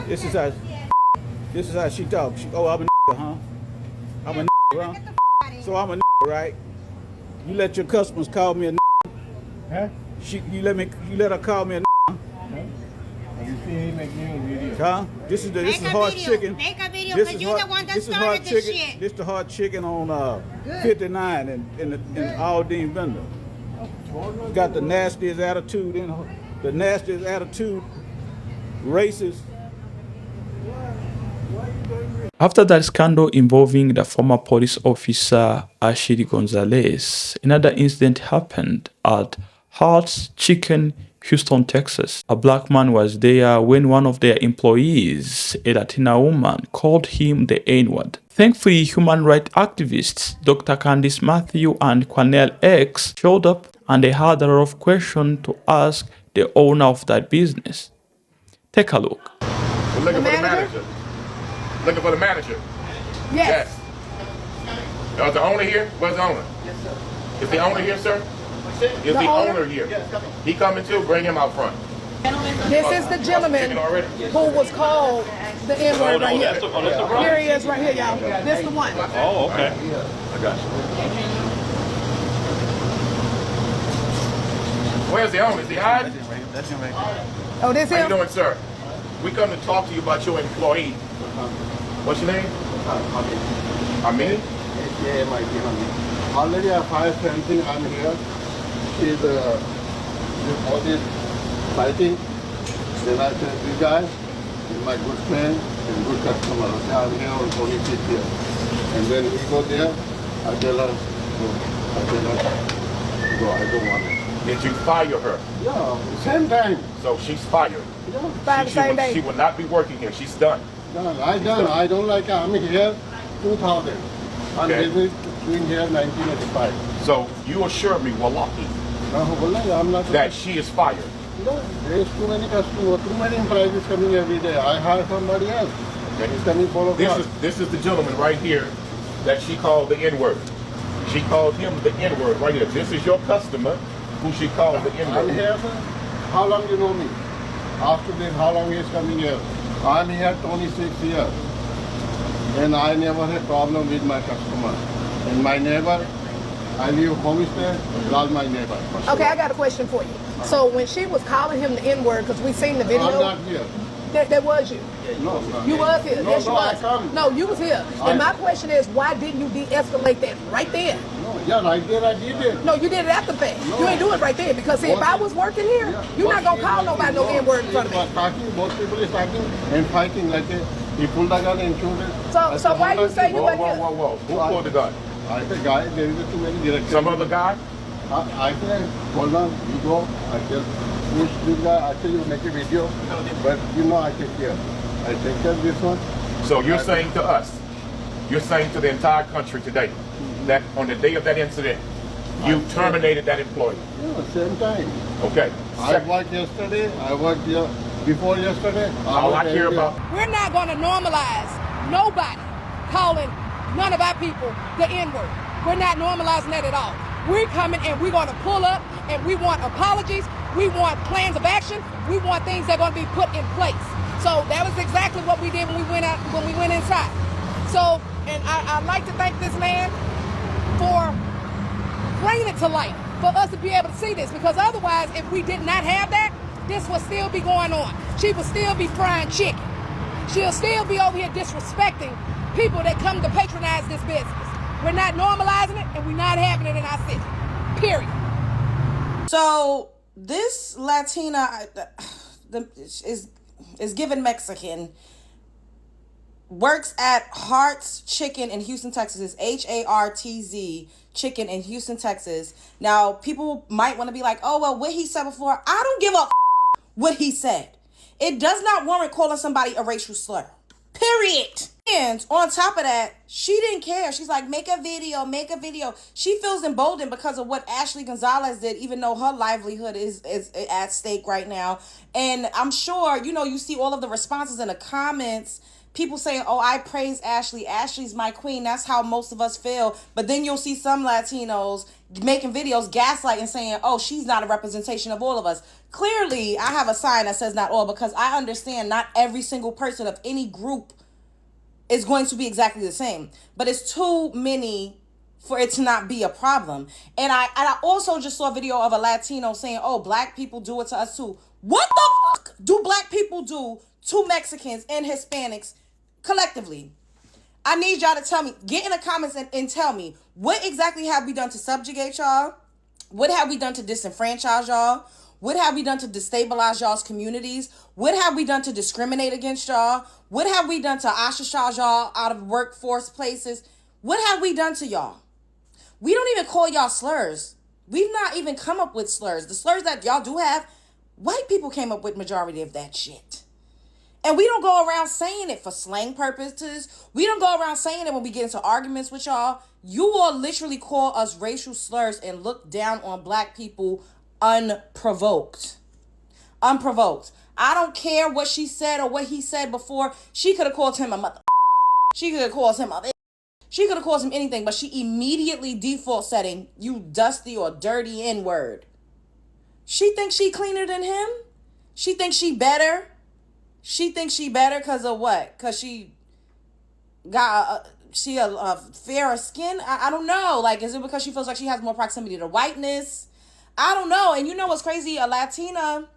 This is how. This is how she talks. Oh, I'm a huh? I'm a huh? So I'm a right? You let your customers call me a Huh? you let her call me a Huh? You see him making a video. huh? This is hard chicken. Make a video This because is you're the hard. one that This is started hard this chicken. shit. This the hard chicken on 59 in Aldine Vendor. Got the nastiest attitude in her. The nastiest attitude. Racist. After that scandal involving the former police officer Ashiri Gonzalez, another incident happened at Hart's Chicken, Houston, Texas. A black man was there when one of their employees, a Latina woman, called him the N-word. Thankfully, human rights activists Dr. Candice Matthew and Cornell X showed up, and they had a lot of questions to ask the owner of that business. Take a look. We're looking for the manager. Looking for the manager. Yes. Is the owner here? Where's the owner? Yes, sir. Is the owner here, sir? Is the owner here? Yes, coming. He coming too? Bring him out front. This is the gentleman who was called the N-word right here. Here he is right here, y'all. This the one. Oh, okay. I got you. Where's the owner? Is he hiding? That's him right there. Oh, this How you him? doing, sir? We come to talk to you about your employee. What's your name? Amin? Yeah, my dear honey. Already I filed something. I'm here. She's all this fighting. Then I said, this guy is my good friend and good customer. Okay, I'm here on 26 here. And then we go there. I tell her, no. I tell her, go, I don't want it. Did you fire her? Yeah, same time. So she's fired. By the same day. She will not be working here. She's done. Done. I done. I don't like her. I'm here 2000. I'm Okay. doing here 1985. So you assure me, Wallahi, No, wallahi, I'm not. that she is fired. No, there's too many customers, too many prices coming every day. I hire somebody else. Okay. He's coming for a This is the gentleman right here that she called the N-word. She called him the N-word right here. This is your customer who she called the I'm N-word. here, sir. How long you know me? After this, how long he's coming here? I'm here 26 years. And I never had problem with my customer. And my neighbor, I live homestead, all my neighbor. Okay, I got a question for you. So when she was calling him the N-word, because we seen the video. I'm not here. That was you. No, You was here. No, Yes, you no, I was. come. No, you was here. And my question is, why didn't you de-escalate that right there? No, yeah, right there I did it. No, you did it after the fact. You ain't do it right there because see, if I was working here, you're not gonna call nobody no N-word in front of me. Both people is talking and fighting like that. He pulled the gun and shoot it. So why you say you wasn't here? Whoa. Who pulled the gun? I said, guy, there is too many directions. Some other guy? I said, hold on, you go. I tell, push this guy. I tell you, make a video. But you know, I take care. I take care of this one. So you're saying to us, you're saying to the entire country today, that on the day of that incident, you terminated that employee. Yeah, same time. Okay. I worked yesterday. I worked here before yesterday. All I care about. We're not gonna normalize nobody calling none of our people the N-word. We're not normalizing that at all. We're coming and we're gonna pull up and we want apologies. We want plans of action. We want things that are gonna be put in place. So that was exactly what we did when we went inside. So, and I'd like to thank this man for bringing it to light, for us to be able to see this, because otherwise, if we did not have that, this would still be going on. She would still be frying chicken. She'll still be over here disrespecting people that come to patronize this business. We're not normalizing it, and we're not having it in our city. Period. So this Latina is given Mexican, works at Hart's Chicken in Houston, Texas. It's HARTZ Chicken in Houston, Texas. Now, people might want to be like, oh, well, what he said before, I don't give a what he said. It does not warrant calling somebody a racial slur. Period. And on top of that, she didn't care. She's like, make a video, make a video. She feels emboldened because of what Ashley Gonzalez did, even though her livelihood is at stake right now. And I'm sure, you know, you see all of the responses in the comments. people saying, oh, I praise Ashley. Ashley's my queen. That's how most of us feel. But then you'll see some Latinos making videos gaslighting saying, oh, she's not a representation of all of us. Clearly, I have a sign that says not all, because I understand not every single person of any group is going to be exactly the same. But it's too many for it to not be a problem. And I also just saw a video of a Latino saying, oh, black people do it to us too. What the fuck do black people do to Mexicans and Hispanics collectively? I need y'all to tell me. Get in the comments and tell me, what exactly have we done to subjugate y'all? What have we done to disenfranchise y'all? What have we done to destabilize y'all's communities? What have we done to discriminate against y'all? What have we done to ostracize y'all out of workforce places? What have we done to y'all? We don't even call y'all slurs. We've not even come up with slurs. The slurs that y'all do have, white people came up with majority of that shit. And we don't go around saying it for slang purposes. We don't go around saying it when we get into arguments with y'all. You all literally call us racial slurs and look down on black people unprovoked. Unprovoked. I don't care what she said or what he said before. She could have called him a mother. She could have called him a bitch. She could have called him anything, but she immediately default setting, you dusty or dirty N-word. She thinks she cleaner than him? She thinks she better? She thinks she better because of what? Because she got a fairer skin? I don't know. Like, is it because she feels like she has more proximity to whiteness? I don't know. And you know what's crazy? A Latina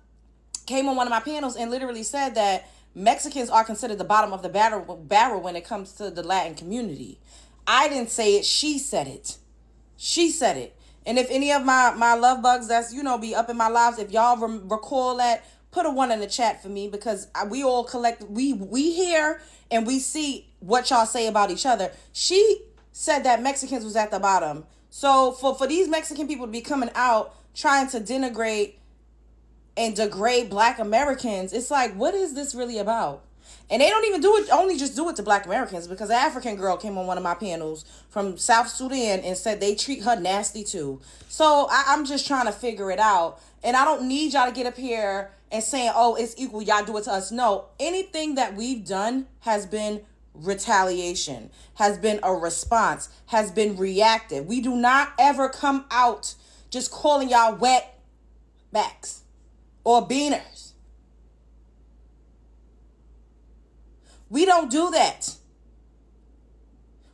came on one of my panels and literally said that Mexicans are considered the bottom of the barrel when it comes to the Latin community. I didn't say it. She said it. She said it. And if any of my love bugs that's, be up in my lives, if y'all recall that, put a 1 in the chat for me, because we all we hear and we see what y'all say about each other. She said that Mexicans was at the bottom. So for these Mexican people to be coming out trying to denigrate and degrade black Americans, it's like, what is this really about? And they don't even just do it to black Americans, because an African girl came on one of my panels from South Sudan and said they treat her nasty too. So I'm just trying to figure it out. And I don't need y'all to get up here and saying, oh, it's equal, y'all do it to us. No, anything that we've done has been retaliation, has been a response, has been reactive. We do not ever come out just calling y'all wet backs or beaners. We don't do that.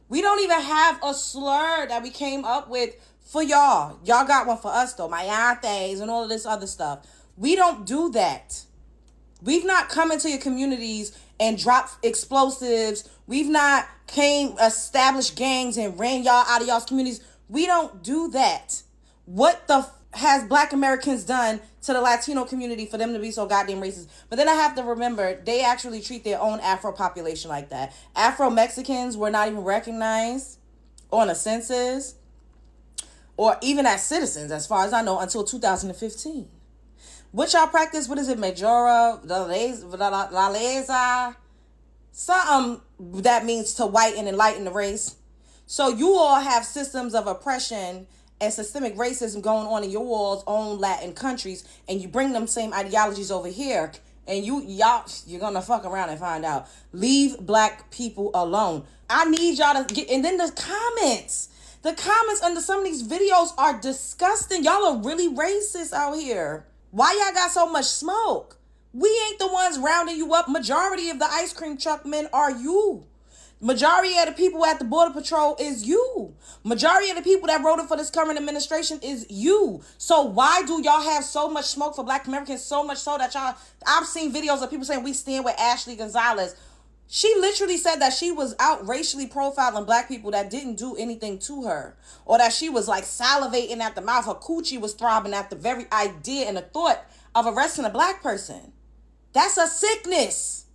We don't even have a slur that we came up with for y'all. Y'all got one for us though, my aunties and all of this other stuff. We don't do that. We've not come into your communities and dropped explosives. We've not established gangs and ran y'all out of y'all's communities. We don't do that. What the has black Americans done to the Latino community for them to be so goddamn racist? But then I have to remember, they actually treat their own Afro population like that. Afro Mexicans were not even recognized on a census or even as citizens, as far as I know, until 2015. What y'all practice? What is it? Majora, la lesa, something that means to whiten and enlighten the race. So you all have systems of oppression and systemic racism going on in your all's own Latin countries, and you bring them same ideologies over here, and you're gonna fuck around and find out. Leave black people alone. I need y'all to get, and then the comments under some of these videos are disgusting. Y'all are really racist out here. Why y'all got so much smoke? We ain't the ones rounding you up. Majority of the ice cream truck men are you. Majority of the people at the Border Patrol is you. Majority of the people that voted for this current administration is you. So why do y'all have so much smoke for black Americans? So much so that I've seen videos of people saying we stand with Ashley Gonzalez. She literally said that she was out racially profiling black people that didn't do anything to her. Or that she was like salivating at the mouth. Her coochie was throbbing at the very idea and the thought of arresting a black person. That's a sickness.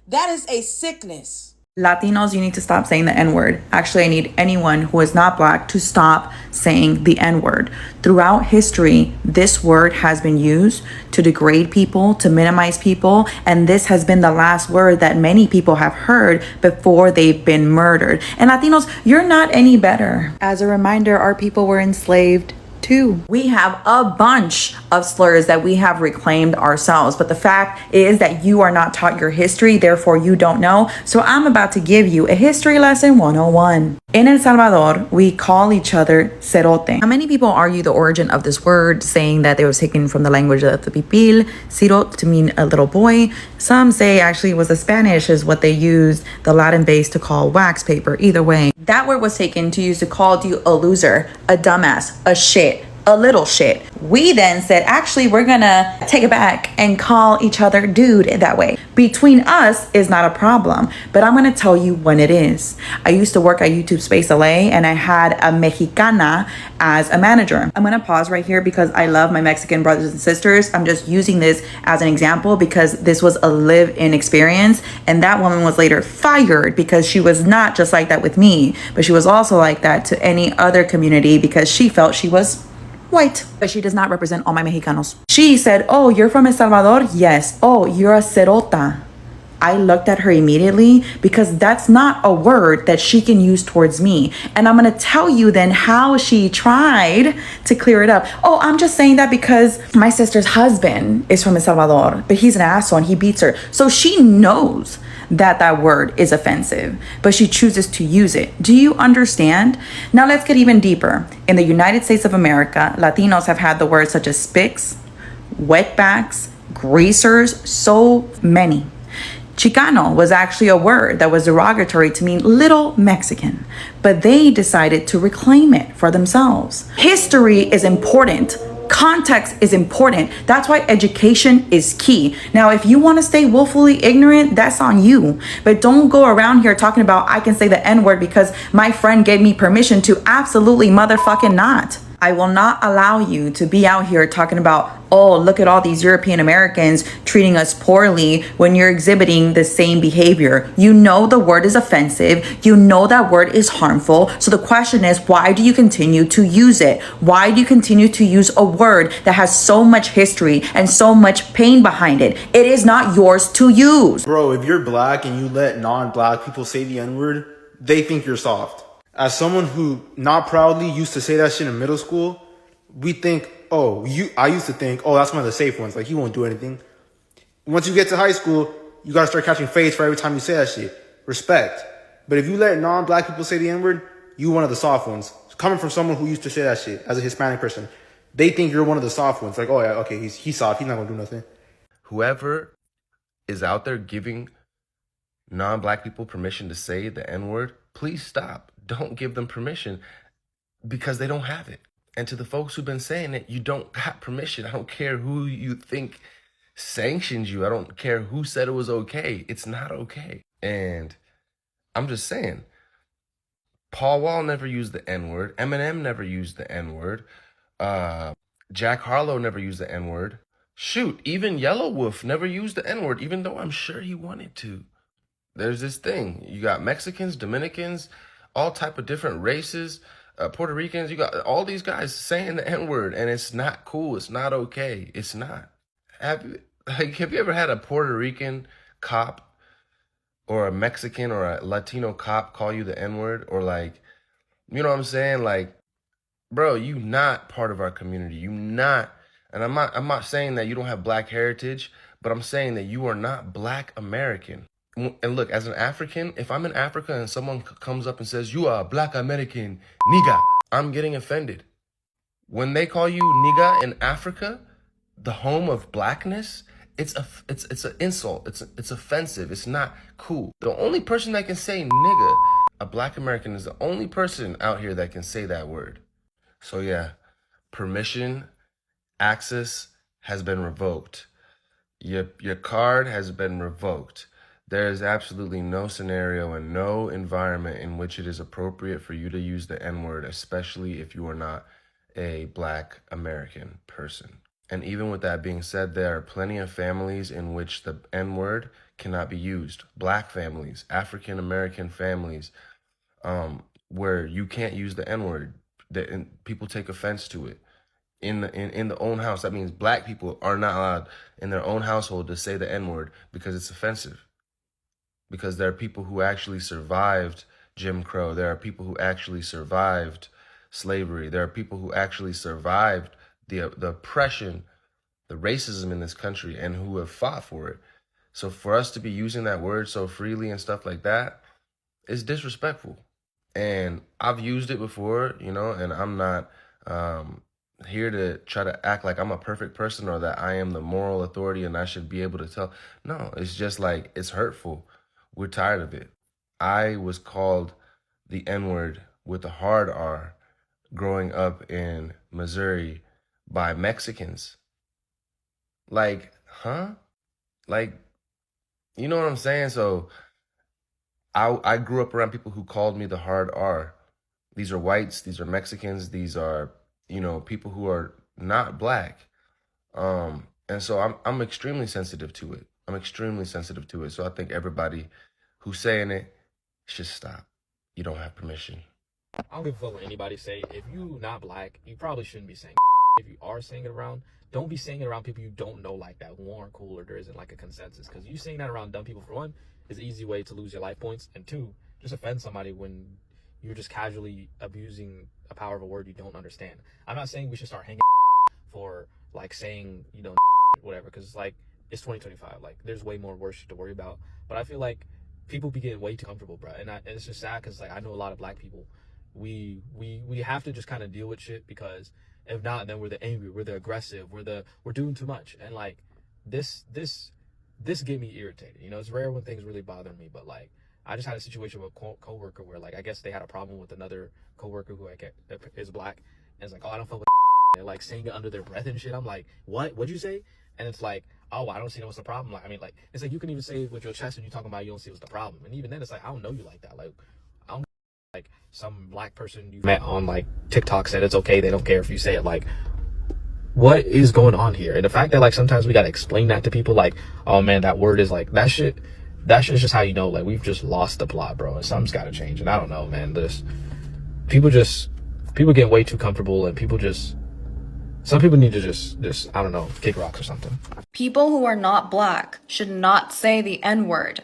That is a sickness. Latinos, you need to stop saying the N-word. Actually, I need anyone who is not black to stop saying the N-word. Throughout history, this word has been used to degrade people, to minimize people, and this has been the last word that many people have heard before they've been murdered. And Latinos, you're not any better. As a reminder, our people were enslaved too. We have a bunch of slurs that we have reclaimed ourselves, but the fact is that you are not taught your history, therefore you don't know. So I'm about to give you a history lesson 101. In El Salvador, we call each other cerote. Now, many people argue the origin of this word, saying that it was taken from the language of the pipil, cirot, to mean a little boy. Some say actually it was the Spanish is what they used the Latin base to call wax paper. Either way, that word was taken to use to call you a loser, a dumbass, a shit, a little shit. We then said, actually, we're gonna take it back and call each other dude that way. Between us is not a problem, but I'm gonna tell you when it is. I used to work at YouTube Space LA and I had a Mexicana as a manager. I'm gonna pause right here because I love my Mexican brothers and sisters. I'm just using this as an example because this was a live-in experience, and that woman was later fired because she was not just like that with me, but she was also like that to any other community because she felt she was white, but she does not represent all my Mexicanos. She said, oh, you're from El Salvador? Yes. Oh, you're a cerota. I looked at her immediately because that's not a word that she can use towards me. And I'm going to tell you then how she tried to clear it up. Oh, I'm just saying that because my sister's husband is from El Salvador, but he's an asshole and he beats her. So she knows that that word is offensive, but she chooses to use it. Do you understand? Now let's get even deeper. In the United States of America, Latinos have had the words such as spics, wetbacks, greasers, so many. Chicano was actually a word that was derogatory to mean little Mexican, but they decided to reclaim it for themselves. History is important. Context is important. That's why education is key. Now, if you want to stay willfully ignorant, that's on you. But don't go around here talking about I can say the N-word because my friend gave me permission to. Absolutely motherfucking not. I will not allow you to be out here talking about, oh, look at all these European Americans treating us poorly when you're exhibiting the same behavior. You know the word is offensive. You know that word is harmful. So the question is, why do you continue to use it? Why do you continue to use a word that has so much history and so much pain behind it? It is not yours to use. Bro, if you're black and you let non-black people say the N-word, they think you're soft. As someone who not proudly used to say that shit in middle school, we think, I used to think, that's one of the safe ones. Like, he won't do anything. Once you get to high school, you gotta start catching fades for every time you say that shit. Respect. But if you let non-black people say the N-word, you one of the soft ones. Coming from someone who used to say that shit as a Hispanic person, they think you're one of the soft ones. Like, oh yeah, okay, he's soft. He's not gonna do nothing. Whoever is out there giving non-black people permission to say the N-word, please stop. Don't give them permission because they don't have it. And to the folks who've been saying it, you don't got permission. I don't care who you think sanctions you. I don't care who said it was okay. It's not okay. And I'm just saying, Paul Wall never used the N-word. Eminem never used the N-word. Jack Harlow never used the N-word. Shoot, even Yellow Wolf never used the N-word, even though I'm sure he wanted to. There's this thing. You got Mexicans, Dominicans, all type of different races, Puerto Ricans. You got all these guys saying the N-word, and it's not cool. It's not okay. It's not. Have you ever had a Puerto Rican cop or a Mexican or a Latino cop call you the N-word? Or like, you know what I'm saying? Like, bro, you not part of our community. You not. And I'm not saying that you don't have black heritage, but I'm saying that you are not black American. And look, as an African, if I'm in Africa and someone comes up and says, you are a black American nigga, I'm getting offended. When they call you nigga in Africa, the home of blackness, it's an insult. It's offensive. It's not cool. The only person that can say nigga, a black American, is the only person out here that can say that word. So yeah, permission, access has been revoked. Your card has been revoked. There is absolutely no scenario and no environment in which it is appropriate for you to use the N-word, especially if you are not a black American person. And even with that being said, there are plenty of families in which the N-word cannot be used. Black families, African American families, where you can't use the N-word. People take offense to it. In the own house, that means black people are not allowed in their own household to say the N-word because it's offensive. Because there are people who actually survived Jim Crow. There are people who actually survived slavery. There are people who actually survived the oppression, the racism in this country, and who have fought for it. So for us to be using that word so freely and stuff like that is disrespectful. And I've used it before, you know, and I'm not here to try to act like I'm a perfect person or that I am the moral authority and I should be able to tell. No, it's just like, it's hurtful. We're tired of it. I was called the N-word with a hard R growing up in Missouri by Mexicans. Like, huh? Like, you know what I'm saying? So I grew up around people who called me the hard R. These are whites, these are Mexicans, these are, you know, people who are not black. And so I'm extremely sensitive to it. I'm extremely sensitive to it. So I think everybody who's saying it should stop. You don't have permission. I don't give a fuck what anybody say. If you not black, you probably shouldn't be saying if you are saying it around, don't be saying it around people you don't know like that, who aren't cool, or there isn't like a consensus. Because you saying that around dumb people, for one, is an easy way to lose your life points, and two, just offend somebody when you're just casually abusing a power of a word you don't understand. I'm not saying we should start hanging for like saying, you know, whatever, because like it's 2025, like there's way more worse shit to worry about. But I feel like people be getting way too comfortable, bro, and it's just sad because like I know a lot of black people, we have to just kind of deal with shit, because if not, then we're the angry, we're the aggressive, we're doing too much. And like this get me irritated. You know, it's rare when things really bother me, but like I just had a situation with a coworker where like I guess they had a problem with another coworker who is black, and it's like, oh, I don't fuck with and like saying it under their breath and shit. I'm like, what'd you say? And it's like, oh, I don't see what's the problem. Like, I mean, like, it's like you can even say it with your chest when you're talking about you don't see what's the problem. And even then, it's like, I don't know you like that. Like, I don't like some black person you met on like TikTok said it's okay, they don't care if you say it. Like, what is going on here? And the fact that like sometimes we gotta explain that to people, like, oh man, that word is like that shit's just how you know like we've just lost the plot, bro, and something's gotta change. And I don't know, man, people get way too comfortable, and some people need to just I don't know, kick rocks or something. People who are not black should not say the N-word.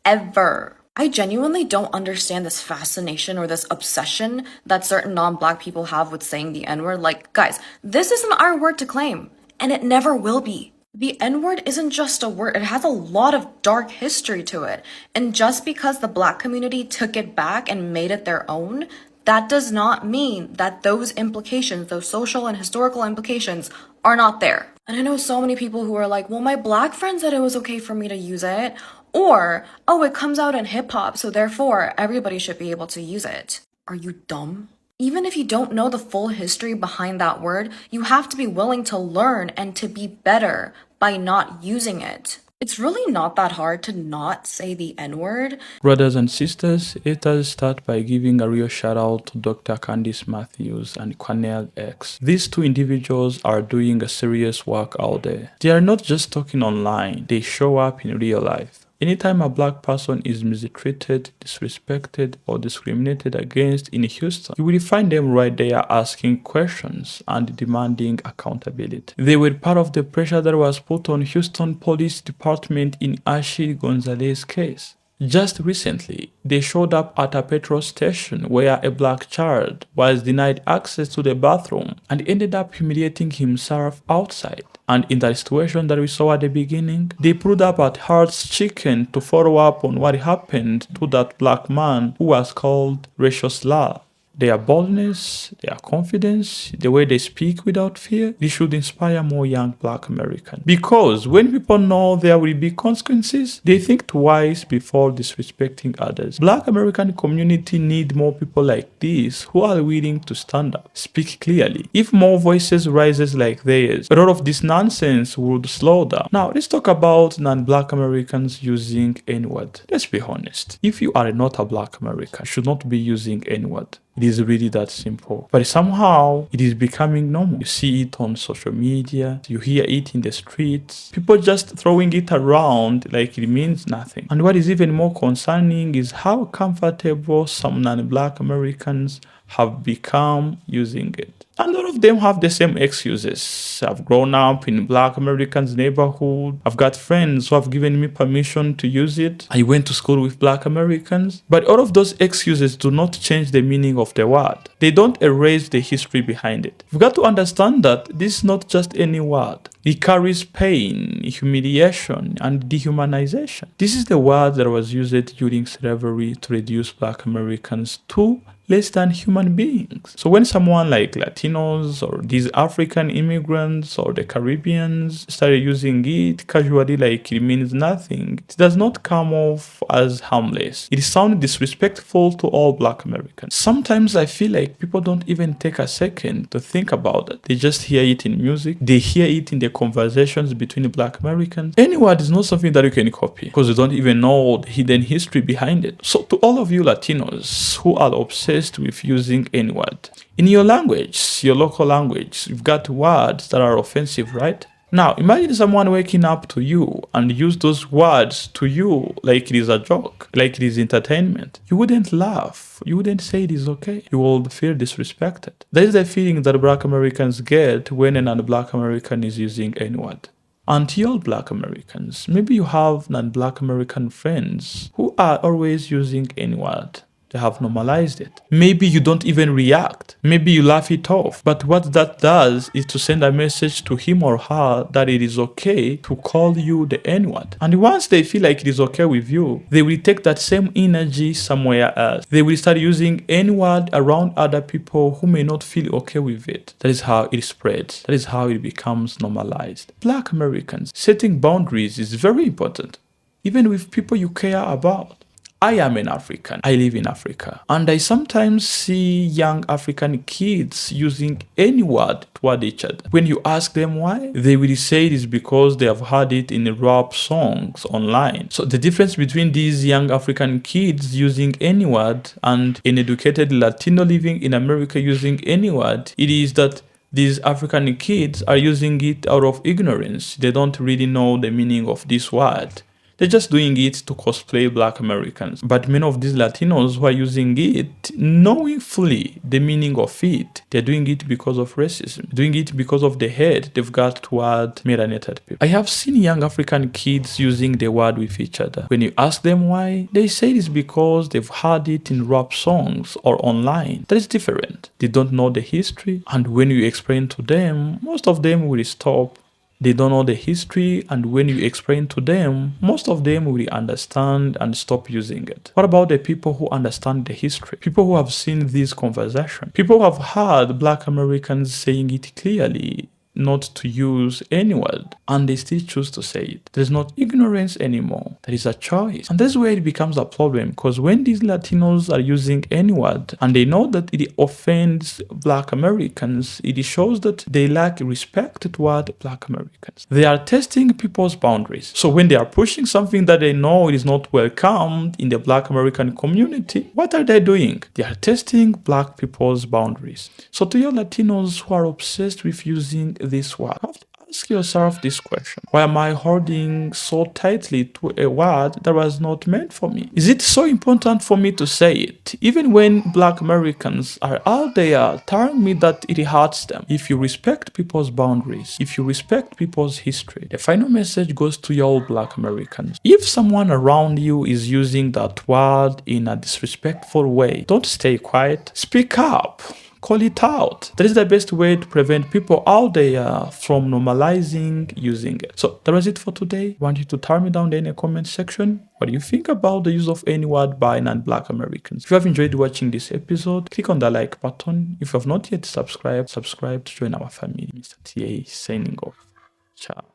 Ever. I genuinely don't understand this fascination or this obsession that certain non-black people have with saying the N-word. Like, guys, this isn't our word to claim, and it never will be. The N-word isn't just a word, it has a lot of dark history to it. And just because the black community took it back and made it their own, that does not mean that those implications, those social and historical implications, are not there. And I know so many people who are like, well, my black friend said it was okay for me to use it. Or, oh, it comes out in hip hop, so therefore everybody should be able to use it. Are you dumb? Even if you don't know the full history behind that word, you have to be willing to learn and to be better by not using it. It's really not that hard to not say the N-word. Brothers and sisters, let us start by giving a real shout out to Dr. Candice Matthews and Cornell X. These two individuals are doing a serious work out there. They are not just talking online, they show up in real life. Anytime a black person is mistreated, disrespected, or discriminated against in Houston, you will find them right there asking questions and demanding accountability. They were part of the pressure that was put on Houston Police Department in Ashir Gonzalez's case. Just recently, they showed up at a petrol station where a black child was denied access to the bathroom and ended up humiliating himself outside. And in that situation that we saw at the beginning, they pulled up at Hart's Chicken to follow up on what happened to that black man who was called racial slur. Their boldness, their confidence, the way they speak without fear, this should inspire more young black Americans. Because when people know there will be consequences, they think twice before disrespecting others. Black American community need more people like this who are willing to stand up, speak clearly. If more voices rises like theirs, a lot of this nonsense would slow down. Now, let's talk about non-black Americans using N-word. Let's be honest. If you are not a black American, you should not be using N-word. It is really that simple. But somehow, it is becoming normal. You see it on social media, you hear it in the streets. People just throwing it around like it means nothing. And what is even more concerning is how comfortable some non-black Americans have become using it. And all of them have the same excuses. I've grown up in Black Americans' neighborhood. I've got friends who have given me permission to use it. I went to school with Black Americans. But all of those excuses do not change the meaning of the word. They don't erase the history behind it. You've got to understand that this is not just any word. It carries pain, humiliation, and dehumanization. This is the word that was used during slavery to reduce Black Americans to less than human beings. So when someone like Latinos or these African immigrants or the Caribbeans started using it casually like it means nothing, it does not come off as harmless. It sounds disrespectful to all Black Americans. Sometimes I feel like people don't even take a second to think about it. They just hear it in music. They hear it in the conversations between Black Americans. Any word is not something that you can copy because you don't even know the hidden history behind it. So to all of you Latinos who are obsessed with using any word, in your language, your local language, you've got words that are offensive, right? Now, imagine someone waking up to you and use those words to you like it is a joke, like it is entertainment. You wouldn't laugh. You wouldn't say it is okay. You would feel disrespected. That is the feeling that Black Americans get when a non-Black American is using any word. And to all Black Americans, maybe you have non-Black American friends who are always using any word. They have normalized it. Maybe you don't even react. Maybe you laugh it off. But what that does is to send a message to him or her that it is okay to call you the N-word. And once they feel like it is okay with you, they will take that same energy somewhere else. They will start using N-word around other people who may not feel okay with it. That is how it spreads. That is how it becomes normalized. Black Americans, setting boundaries is very important, even with people you care about. I am an African. I live in Africa. And I sometimes see young African kids using any word toward each other. When you ask them why, they will say it is because they have heard it in rap songs online. So the difference between these young African kids using any word and an educated Latino living in America using any word, it is that these African kids are using it out of ignorance. They don't really know the meaning of this word. They're just doing it to cosplay Black Americans. But many of these Latinos who are using it, knowing fully the meaning of it, they're doing it because of racism, doing it because of the hate they've got toward melanated people. I have seen young African kids using the word with each other. When you ask them why, they say it's because they've heard it in rap songs or online. That is different. They don't know the history. And when you explain to them, most of them will stop. They don't know the history, and when you explain to them, most of them will understand and stop using it. What about the people who understand the history? People who have seen this conversation? People who have heard Black Americans saying it clearly, not to use any word, and they still choose to say it. There's not ignorance anymore. There is a choice. And that's where it becomes a problem, because when these Latinos are using any word and they know that it offends Black Americans, it shows that they lack respect toward Black Americans. They are testing people's boundaries. So when they are pushing something that they know is not welcomed in the Black American community, what are they doing? They are testing Black people's boundaries. So to your Latinos who are obsessed with using this word, you have to ask yourself this question: why am I holding so tightly to a word that was not meant for me? Is it so important for me to say it, even when Black Americans are out there telling me that it hurts them? If you respect people's boundaries, if you respect people's history, the final message goes to your Black Americans. If someone around you is using that word in a disrespectful way, don't stay quiet. Speak up. Call it out. That is the best way to prevent people out there from normalizing using it. So that was it for today. I want you to tell me down there in the comment section what do you think about the use of any word by non-Black Americans. If you have enjoyed watching this episode, click on the like button. If you have not yet subscribed to join our family. Mr. TA signing off. Ciao.